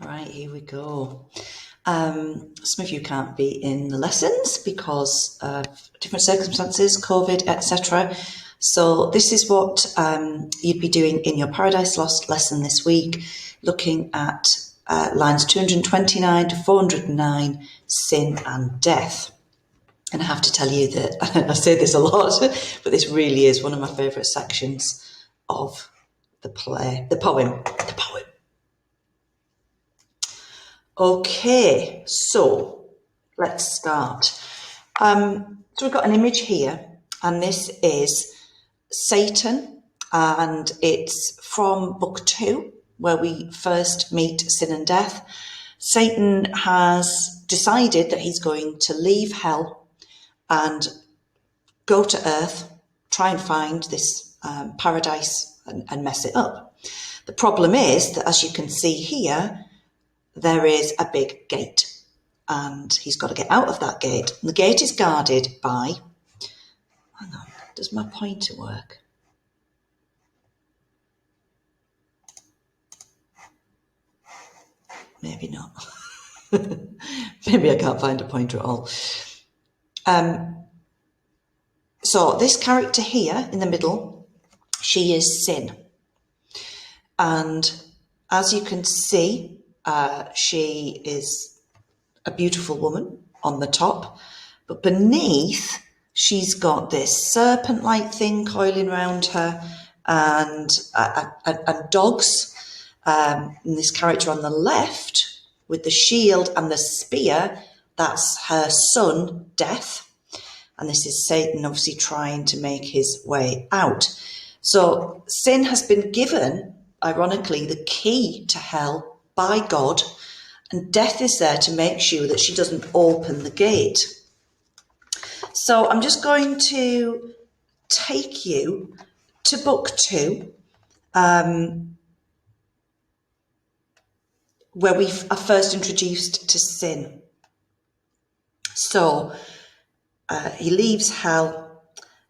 Right, here we go. Some of you can't be in the lessons because of different circumstances, COVID, etc. So this is what you'd be doing in your Paradise Lost lesson this week, looking at lines 229 to 409, sin and death. And I have to tell you that I say this a lot, but this really is one of my favourite sections of the poem. Okay, so let's start. So we've got an image here, and this is Satan, and it's from book 2, where we first meet sin and death. Satan has decided that he's going to leave hell and go to earth, try and find this paradise and mess it up. The problem is that, as you can see here, there is a big gate and he's got to get out of that gate. And the gate is guarded by, hang on, does my pointer work? Maybe not. Maybe I can't find a pointer at all. So this character here in the middle, she is Sin. And as you can see, she is a beautiful woman on the top, but beneath she's got this serpent-like thing coiling around her and dogs. And this character on the left with the shield and the spear, that's her son, Death. And this is Satan obviously trying to make his way out. So Sin has been given, ironically, the key to hell by God, and Death is there to make sure that she doesn't open the gate. So I'm just going to take you to book 2, where we are first introduced to Sin. So he leaves hell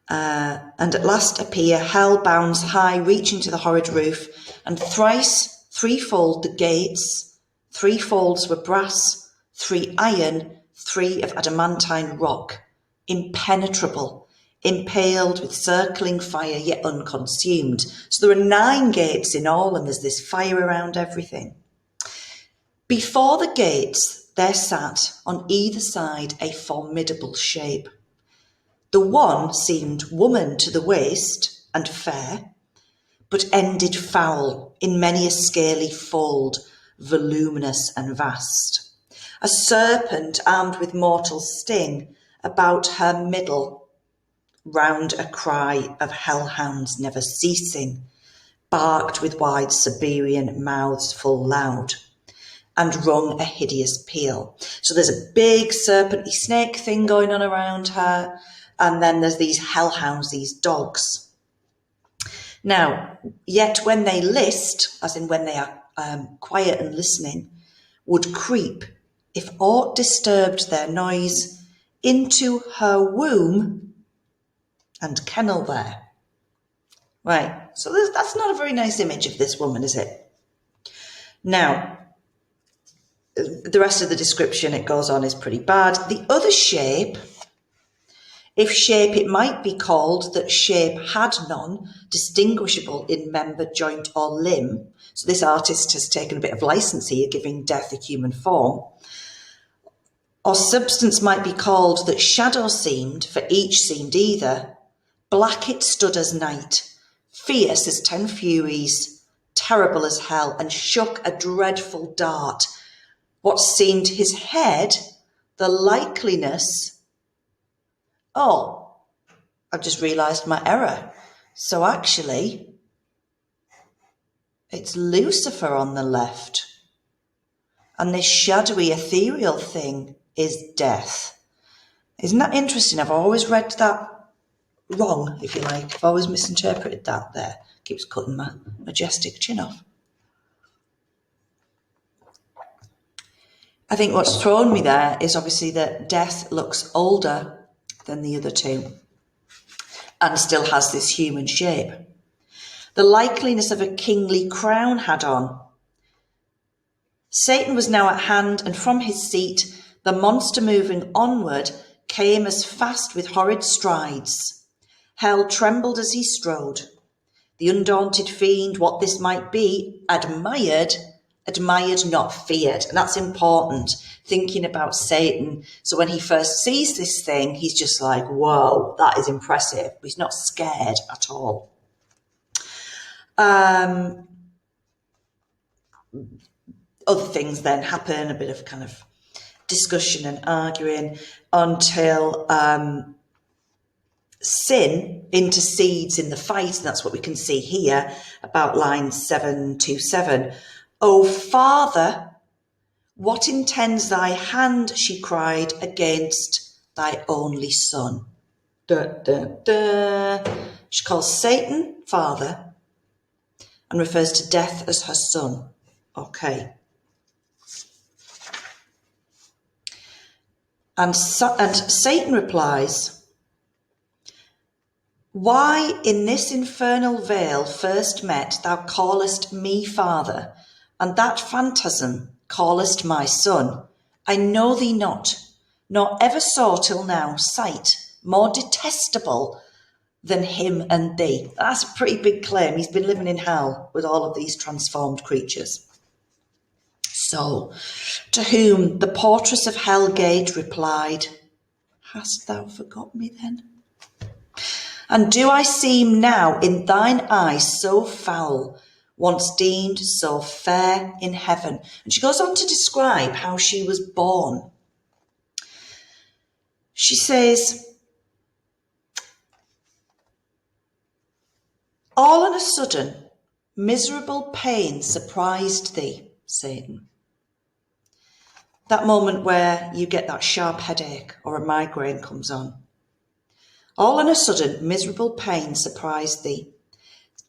and at last appear, hell bounds high, reaching to the horrid roof, and thrice threefold the gates, 3 folds were brass, 3 iron, 3 of adamantine rock, impenetrable, impaled with circling fire, yet unconsumed. So there are 9 gates in all, and there's this fire around everything. Before the gates there sat on either side a formidable shape. The one seemed woman to the waist and fair, but ended foul in many a scaly fold, voluminous and vast. A serpent armed with mortal sting about her middle, round a cry of hellhounds never ceasing, barked with wide Siberian mouths full loud, and rung a hideous peal. So there's a big serpenty snake thing going on around her, and then there's these hellhounds, these dogs. Now, yet when they list, as in when they are quiet and listening, would creep, if aught disturbed their noise, into her womb and kennel there. Right, so that's not a very nice image of this woman, is it? Now, the rest of the description, it goes on, is pretty bad. The other shape, if shape it might be called, that shape had none, distinguishable in member, joint or limb. So this artist has taken a bit of license here, giving death a human form. Or substance might be called, that shadow seemed, for each seemed either. Black it stood as night, fierce as 10 furies, terrible as hell, and shook a dreadful dart. What seemed his head, the likeliness. Oh, I've just realised my error. So actually, it's Lucifer on the left. And this shadowy, ethereal thing is Death. Isn't that interesting? I've always read that wrong, if you like. I've always misinterpreted that there. Keeps cutting my majestic chin off. I think what's thrown me there is obviously that Death looks older than the other 2 and still has this human shape. The likeliness of a kingly crown had on. Satan was now at hand, and from his seat, the monster moving onward came as fast with horrid strides. Hell trembled as he strode. The undaunted fiend, what this might be, admired, not feared. And that's important, thinking about Satan. So when he first sees this thing, he's just like, whoa, that is impressive. He's not scared at all. Other things then happen, a bit of kind of discussion and arguing until sin intercedes in the fight. And that's what we can see here about line 727. "O Father, what intends thy hand," she cried, "against thy only son?" She calls Satan Father and refers to death as her son. Okay. And Satan replies, "Why in this infernal vale first met thou callest me Father, and that phantasm callest my son? I know thee not, nor ever saw till now sight more detestable than him and thee." That's a pretty big claim. He's been living in hell with all of these transformed creatures. So, to whom the portress of Hellgate replied, "Hast thou forgot me then? And do I seem now in thine eyes so foul, once deemed so fair in heaven?" And she goes on to describe how she was born. She says, "All on a sudden, miserable pain surprised thee, Satan." That moment where you get that sharp headache or a migraine comes on. "All on a sudden, miserable pain surprised thee.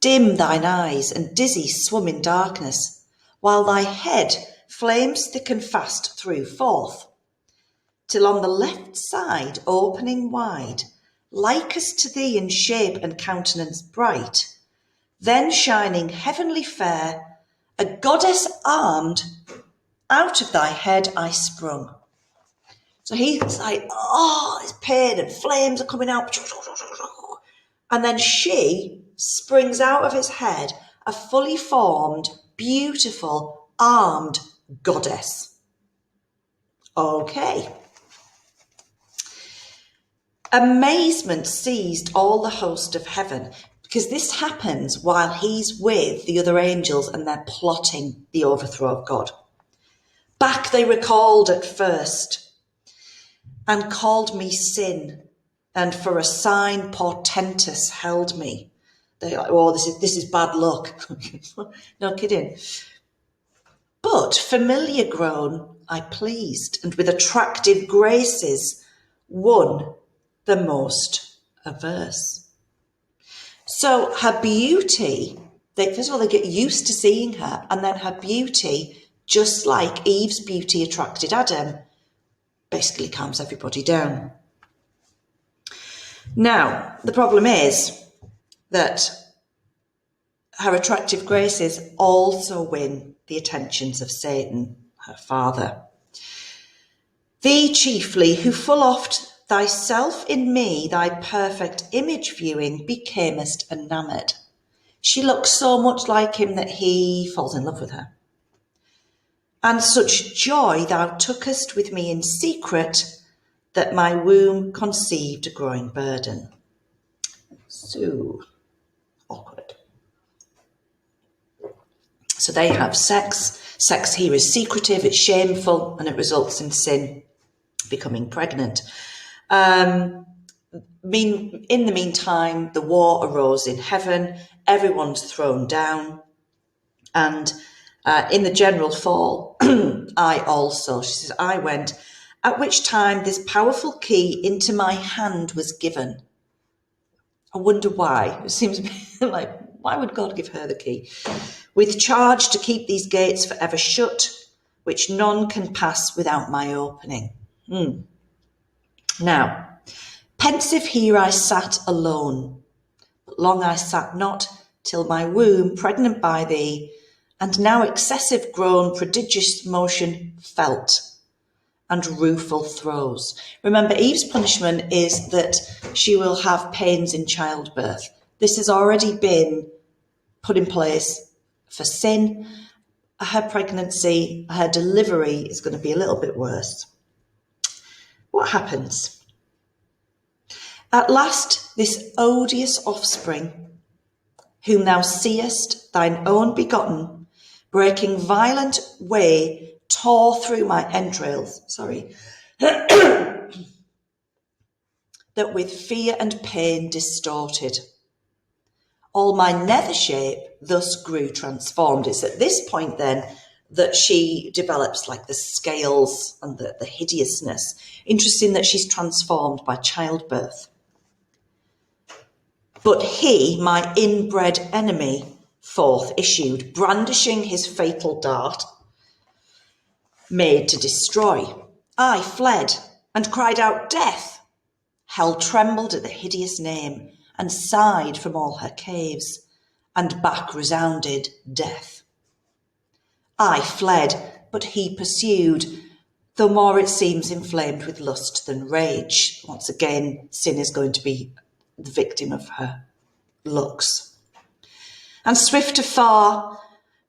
Dim thine eyes and dizzy swum in darkness, while thy head flames thick and fast threw forth, till on the left side opening wide, likest to thee in shape and countenance bright, then shining heavenly fair, a goddess armed, out of thy head I sprung." So he's like, oh, it's pain and flames are coming out. And then she springs out of his head, a fully formed, beautiful, armed goddess. Okay. Amazement seized all the host of heaven, because this happens while he's with the other angels and they're plotting the overthrow of God. "Back they recalled at first, and called me sin, and for a sign portentous held me." They're like, "Oh, this is bad luck." No kidding. "But familiar grown, I pleased, and with attractive graces won the most averse." So her beauty, first of all, they get used to seeing her, and then her beauty, just like Eve's beauty attracted Adam, basically calms everybody down. Now, the problem is that her attractive graces also win the attentions of Satan, her father. "Thee chiefly, who full oft thyself in me, thy perfect image viewing, becamest enamoured." She looks so much like him that he falls in love with her. "And such joy thou tookest with me in secret, that my womb conceived a growing burden." So awkward. So they have sex. Sex here is secretive, it's shameful, and it results in sin becoming pregnant. In the meantime, the war arose in heaven. Everyone's thrown down. And in the general fall, I also, she says, "I went, at which time this powerful key into my hand was given." I wonder why. It seems like, why would God give her the key? "With charge to keep these gates forever shut, which none can pass without my opening." Now, pensive here I sat alone, but long I sat not, till my womb, pregnant by thee, and now excessive groan, prodigious motion felt, and rueful throes. Remember, Eve's punishment is that she will have pains in childbirth. This has already been put in place for sin. Her pregnancy, her delivery is going to be a little bit worse. What happens? At last, this odious offspring, whom thou seest, thine own begotten, breaking violent way, tore through my entrails, that with fear and pain distorted. All my nether shape thus grew transformed. It's at this point then that she develops like the scales and the hideousness. Interesting that she's transformed by childbirth. But he, my inbred enemy, forth issued, brandishing his fatal dart, made to destroy. I fled and cried out, death! Hell trembled at the hideous name and sighed from all her caves, and back resounded death. I fled, but he pursued, though more it seems inflamed with lust than rage. Once again, sin is going to be the victim of her looks. And swift afar,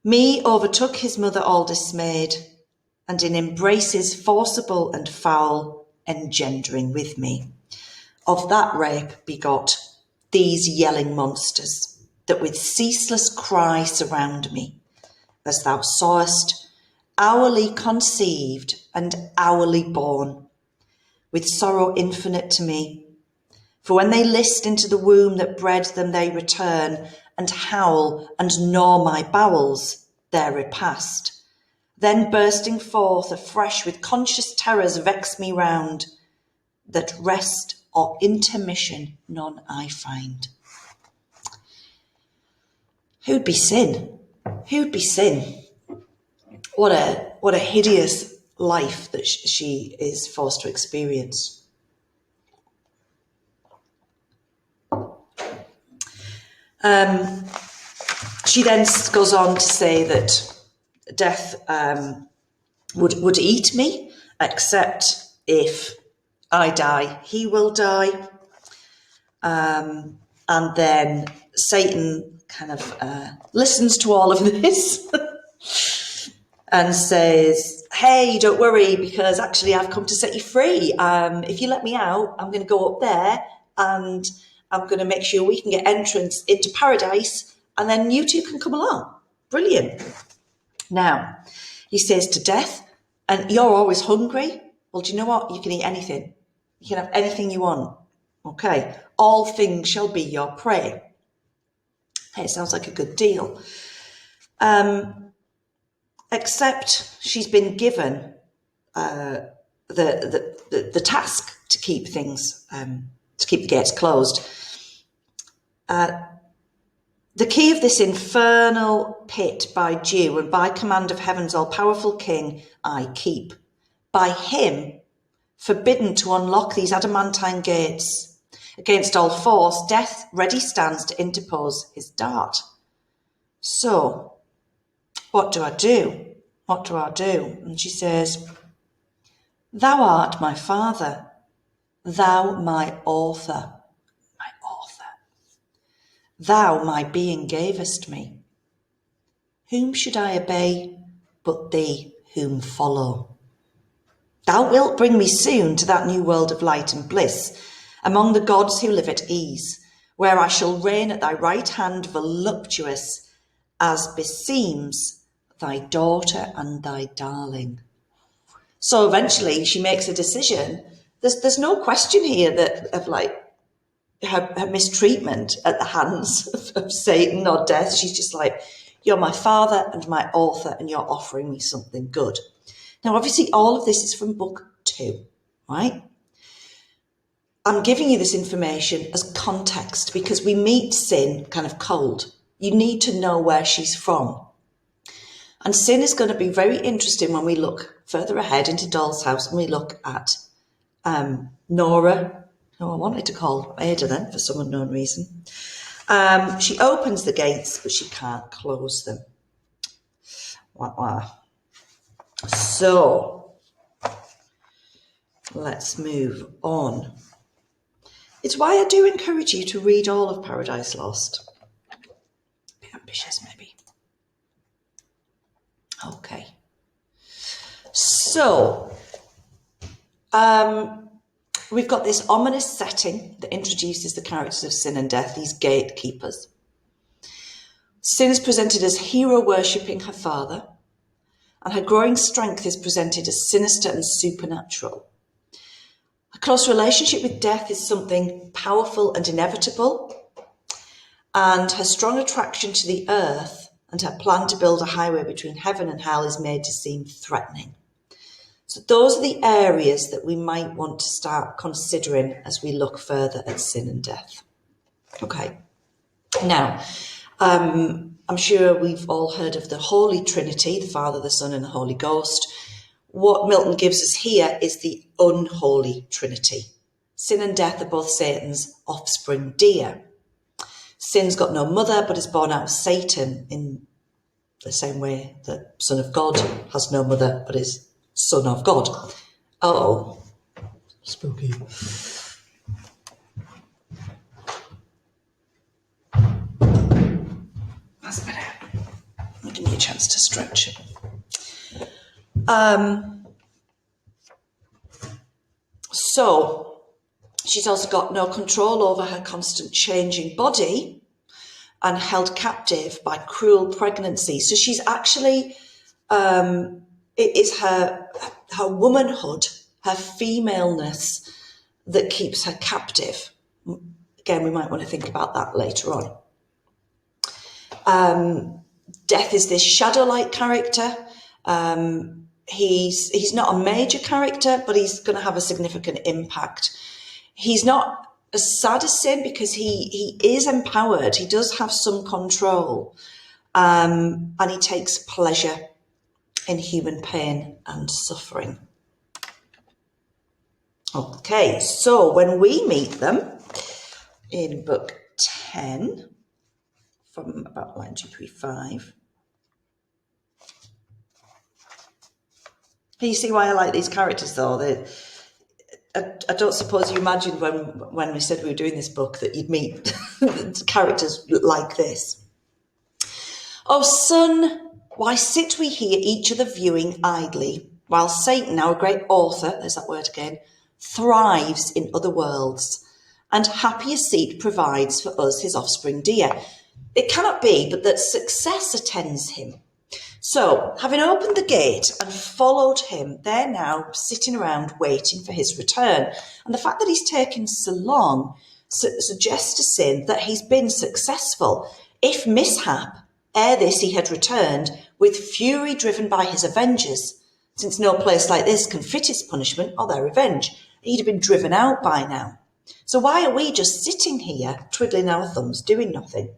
me overtook his mother all dismayed, and in embraces forcible and foul, engendering with me. Of that rape begot these yelling monsters, that with ceaseless cry surround me, as thou sawest, hourly conceived and hourly born, with sorrow infinite to me. For when they list into the womb that bred them, they return, and howl and gnaw my bowels, their repast. Then bursting forth afresh with conscious terrors vex me round, that rest or intermission none I find. Who'd be sin? Who'd be sin? What a hideous life that she is forced to experience. She then goes on to say that death would eat me, except if I die, he will die. And then Satan kind of listens to all of this and says, hey, don't worry, because actually I've come to set you free. If you let me out, I'm going to go up there and I'm going to make sure we can get entrance into paradise, and then you two can come along. Brilliant. Now, he says to death, and you're always hungry. Well, do you know what? You can eat anything. You can have anything you want. Okay. All things shall be your prey. Hey, sounds like a good deal. Except she's been given the task to keep things, to keep the gates closed. The key of this infernal pit by due and by command of heaven's all-powerful King I keep. By him, forbidden to unlock these adamantine gates. Against all force, death ready stands to interpose his dart. So, what do I do? What do I do? And she says, thou art my father, thou my author. Thou my being gavest me. Whom should I obey but thee whom follow? Thou wilt bring me soon to that new world of light and bliss, among the gods who live at ease, where I shall reign at thy right hand voluptuous, as beseems thy daughter and thy darling. So eventually she makes a decision. There's no question here of like, her mistreatment at the hands of Satan or death. She's just like, you're my father and my author, and you're offering me something good. Now, obviously, all of this is from book 2, right? I'm giving you this information as context because we meet sin kind of cold. You need to know where she's from. And sin is going to be very interesting when we look further ahead into Doll's House and we look at Nora. Oh, I wanted to call Ada then for some unknown reason. She opens the gates, but she can't close them. So let's move on. It's why I do encourage you to read all of Paradise Lost. A bit ambitious, maybe. Okay. So, we've got this ominous setting that introduces the characters of Sin and Death, these gatekeepers. Sin is presented as hero worshipping her father, and her growing strength is presented as sinister and supernatural. A close relationship with death is something powerful and inevitable, and her strong attraction to the earth and her plan to build a highway between heaven and hell is made to seem threatening. So those are the areas that we might want to start considering as we look further at sin and death. Okay. Now, I'm sure we've all heard of the Holy Trinity, the Father, the Son, and the Holy Ghost. What Milton gives us here is the unholy Trinity. Sin and death are both Satan's offspring dear. Sin's got no mother, but is born out of Satan in the same way that Son of God has no mother, but is Son of God. Oh, Spooky. That's better. Give me a chance to stretch. So she's also got no control over her constant changing body and held captive by cruel pregnancy. So she's actually, it is her womanhood, her femaleness that keeps her captive. Again, we might want to think about that later on. Death is this shadow-like character. He's not a major character, but he's going to have a significant impact. He's not as sad as Sin because he is empowered. He does have some control, and he takes pleasure in human pain and suffering. Okay, so when we meet them in book 10, from about line 235, you see why I like these characters, though. I don't suppose you imagined when we said we were doing this book that you'd meet characters like this. Oh, son, why sit we here, each other viewing idly, while Satan, our great author, there's that word again, thrives in other worlds, and happier seat provides for us, his offspring dear. It cannot be but that success attends him. So, having opened the gate and followed him, they're now sitting around waiting for his return. And the fact that he's taken so long suggests to Sin that he's been successful. If mishap, ere this he had returned, with fury driven by his avengers, since no place like this can fit his punishment or their revenge, he'd have been driven out by now. So why are we just sitting here, twiddling our thumbs, doing nothing?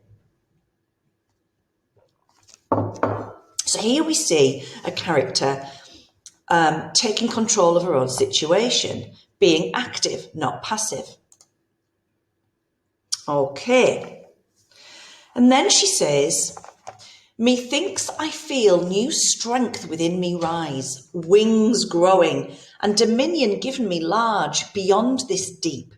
So here we see a character taking control of her own situation, being active, not passive. Okay. And then she says, methinks I feel new strength within me rise, wings growing, and dominion given me large beyond this deep.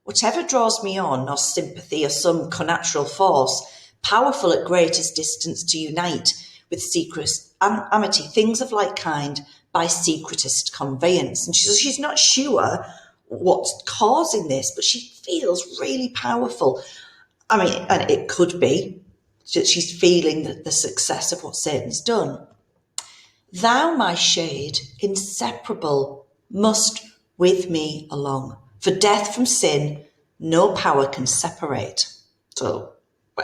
Whatever draws me on, or sympathy, or some connatural force, powerful at greatest distance to unite, with secret amity, things of like kind, by secretest conveyance. And she's not sure what's causing this, but she feels really powerful. I mean, and it could be that she's feeling the success of what Satan's done. Thou, my shade, inseparable, must with me along. For death from sin, no power can separate. So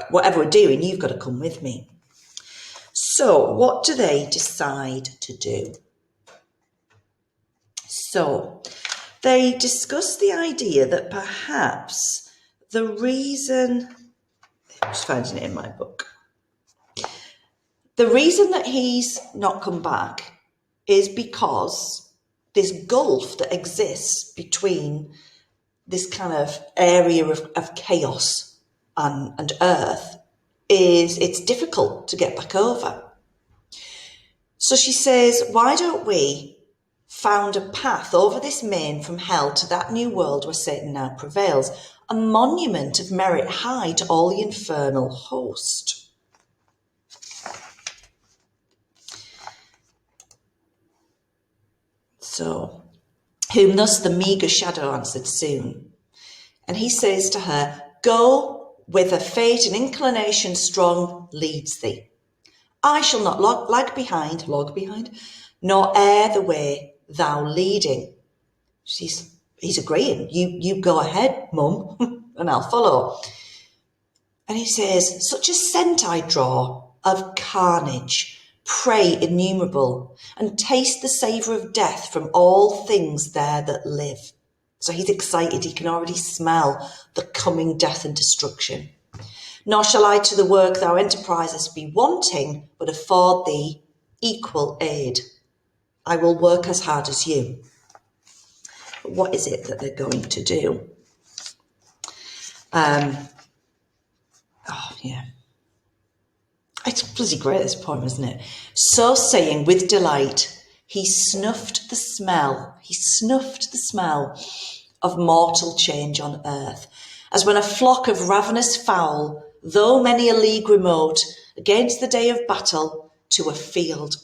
whatever we're doing, you've got to come with me. So what do they decide to do? So they discuss the idea that perhaps the reason, I'm just finding it in my book, the reason that he's not come back is because this gulf that exists between this kind of area of chaos and earth it's difficult to get back over. So she says, why don't we found a path over this main from hell to that new world where Satan now prevails, a monument of merit high to all the infernal host. So, whom thus the meagre shadow answered soon. And he says to her, go whither fate and inclination strong leads thee. I shall not log behind, nor err the way thou leading. He's agreeing. You go ahead, mum, and I'll follow. And he says, such a scent I draw of carnage, prey innumerable, and taste the savour of death from all things there that live. So he's excited. He can already smell the coming death and destruction. Nor shall I to the work thou enterprisest be wanting, but afford thee equal aid. I will work as hard as you. But what is it that they're going to do? It's bloody great, this poem, isn't it? So saying, with delight, he snuffed the smell of mortal change on earth, as when a flock of ravenous fowl, though many a league remote, against the day of battle, to a field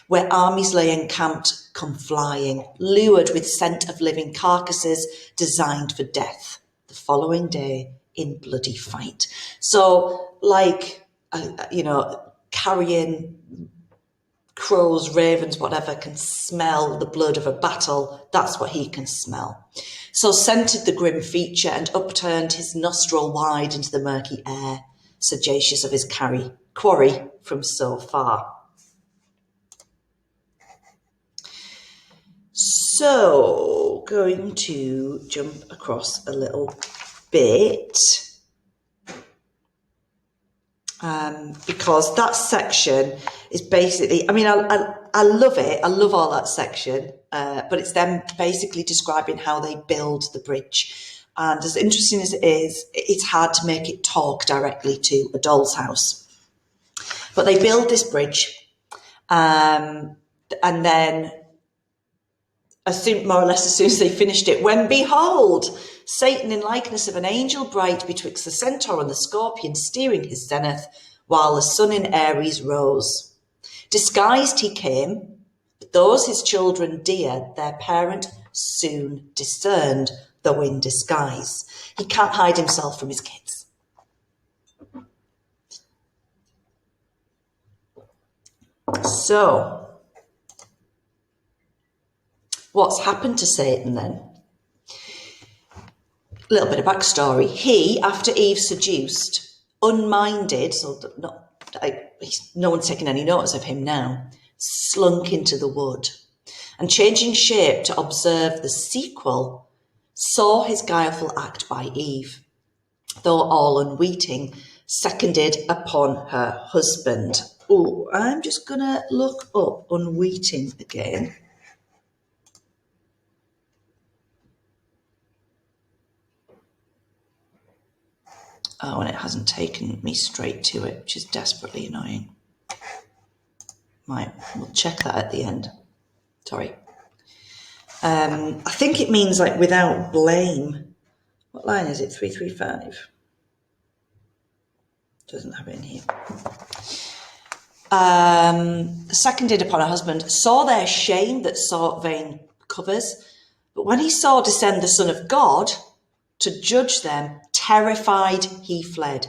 where armies lay encamped, come flying, lured with scent of living carcasses designed for death, the following day in bloody fight. So, like, carrion, crows, ravens, whatever, can smell the blood of a battle. That's what he can smell. So scented the grim feature and upturned his nostril wide into the murky air, sagacious of his quarry from so far. So, going to jump across a little bit, because that section is basically, I love it. I love all that section, but it's them basically describing how they build the bridge. And as interesting as it is, it's hard to make it talk directly to a doll's house. But they build this bridge, and then more or less as soon as they finished it, when behold, Satan in likeness of an angel bright betwixt the centaur and the scorpion steering his zenith, while the sun in Aries rose. Disguised he came, but those his children dear, their parent soon discerned, though in disguise. He can't hide himself from his kids. So, what's happened to Satan then? A little bit of backstory. He, after Eve seduced, unminded, so no one's taking any notice of him now, slunk into the wood, and changing shape to observe the sequel, saw his guileful act by Eve, though all unweeting, seconded upon her husband. Oh, I'm just going to look up unweeting again. Oh, and it hasn't taken me straight to it, which is desperately annoying. Right, we'll check that at the end. Sorry. I think it means like without blame. What line is it? 335. Doesn't have it in here. Seconded upon her husband, saw their shame that sought vain covers, but when he saw descend the Son of God to judge them, terrified he fled.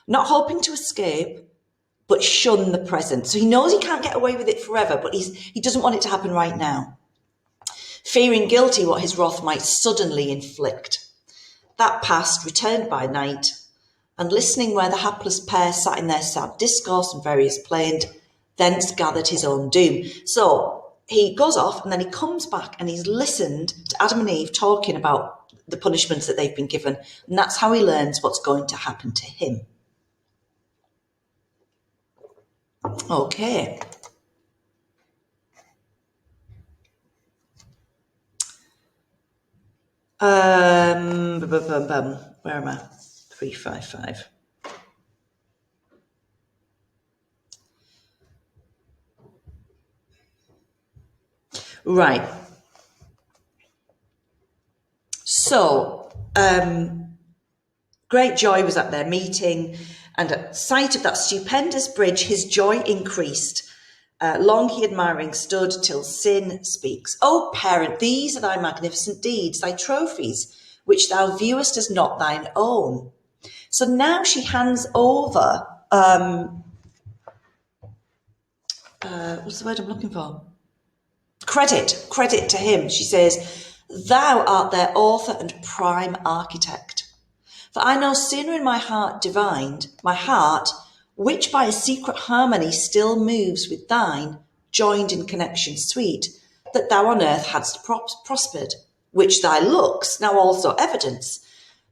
Not hoping to escape, but shun the present. So he knows he can't get away with it forever, but he doesn't want it to happen right now. Fearing guilty what his wrath might suddenly inflict. That past, returned by night, and listening where the hapless pair sat in their sad discourse and various plained, thence gathered his own doom. So he goes off and then he comes back and he's listened to Adam and Eve talking about the punishments that they've been given, and that's how he learns what's going to happen to him. Okay. Where am I? 355. Right. So, great joy was at their meeting, and at sight of that stupendous bridge, his joy increased. Long he admiring stood till sin speaks. O parent, these are thy magnificent deeds, thy trophies, which thou viewest as not thine own. So now she hands over, what's the word I'm looking for? Credit to him. She says, thou art their author and prime architect. For I no sooner in my heart divined, my heart, which by a secret harmony still moves with thine, joined in connection sweet, that thou on earth hadst prospered, which thy looks now also evidence.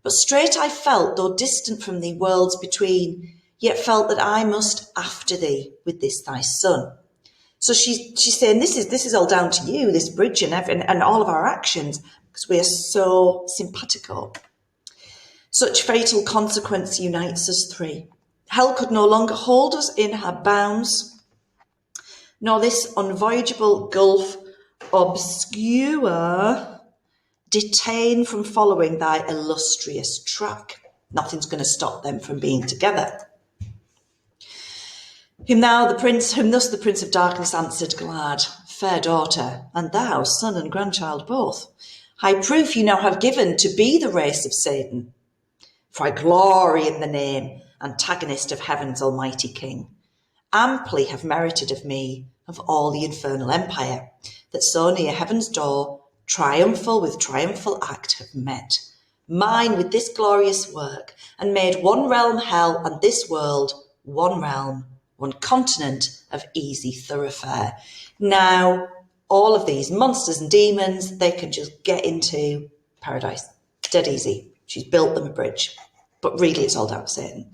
But straight I felt, though distant from thee worlds between, yet felt that I must after thee with this thy son. So she's saying this is all down to you, this bridge and all of our actions, because we are so simpatico. Such fatal consequence unites us three. Hell could no longer hold us in her bounds, nor this unvoyageable gulf obscure detain from following thy illustrious track. Nothing's going to stop them from being together. Whom thus the Prince of Darkness answered glad, fair daughter, and thou, son and grandchild both, high proof you now have given to be the race of Satan. For I glory in the name, antagonist of heaven's almighty King. Amply have merited of me, of all the infernal empire, that so near heaven's door, triumphal with triumphal act have met, mine with this glorious work, and made one realm hell and this world one realm, one continent of easy thoroughfare. Now, all of these monsters and demons, they can just get into paradise. Dead easy. She's built them a bridge. But really, it's all down to Satan.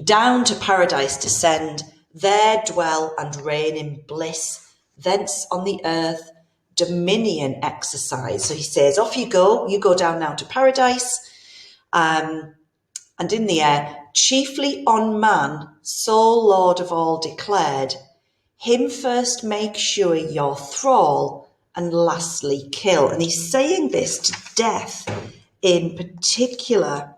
Down to paradise descend, there dwell and reign in bliss. Thence on the earth, dominion exercise. So he says, off you go down now to paradise. And in the air, chiefly on man, sole Lord of all declared, him first make sure your thrall, and lastly kill. And he's saying this to death in particular.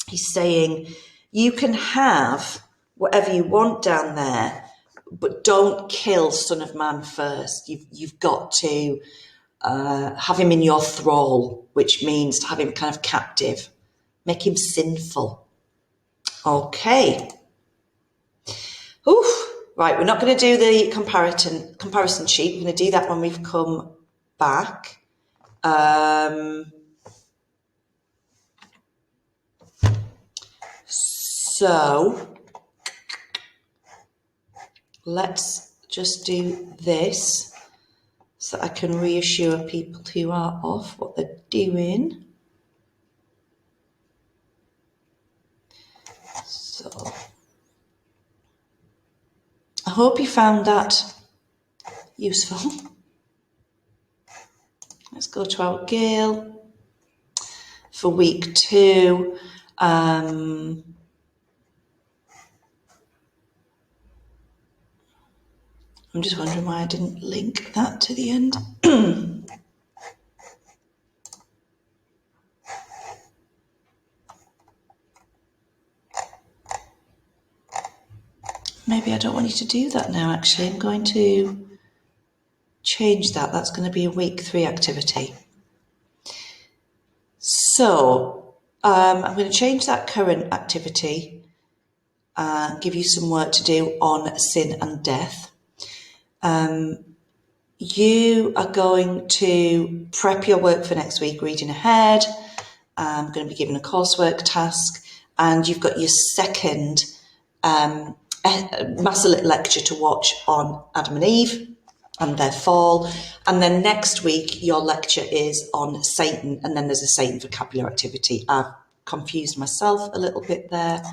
He's saying, you can have whatever you want down there, but don't kill Son of Man first. You've got to have him in your thrall, which means to have him kind of captive. Make him sinful. Okay. Oof. Right, we're not going to do the comparison sheet. We're going to do that when we've come back. So let's just do this so I can reassure people who are off what they're doing. So I hope you found that useful. Let's go to our Gale for week 2. I'm just wondering why I didn't link that to the end. Maybe I don't want you to do that now, actually. I'm going to change that. That's going to be a week 3 activity. So I'm going to change that current activity and give you some work to do on sin and death. You are going to prep your work for next week, reading ahead. I'm going to be given a coursework task, and you've got your second Masolit lecture to watch on Adam and Eve and their fall. And then next week, your lecture is on Satan, and then there's a Satan vocabulary activity. I've confused myself a little bit there.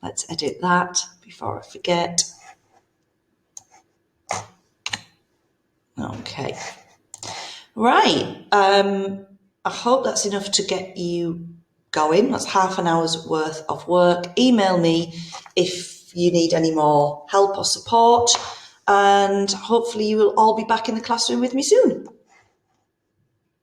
Let's edit that before I forget. Okay. Right. I hope that's enough to get you going. That's half an hour's worth of work. Email me if you need any more help or support. and hopefully you will all be back in the classroom with me soon.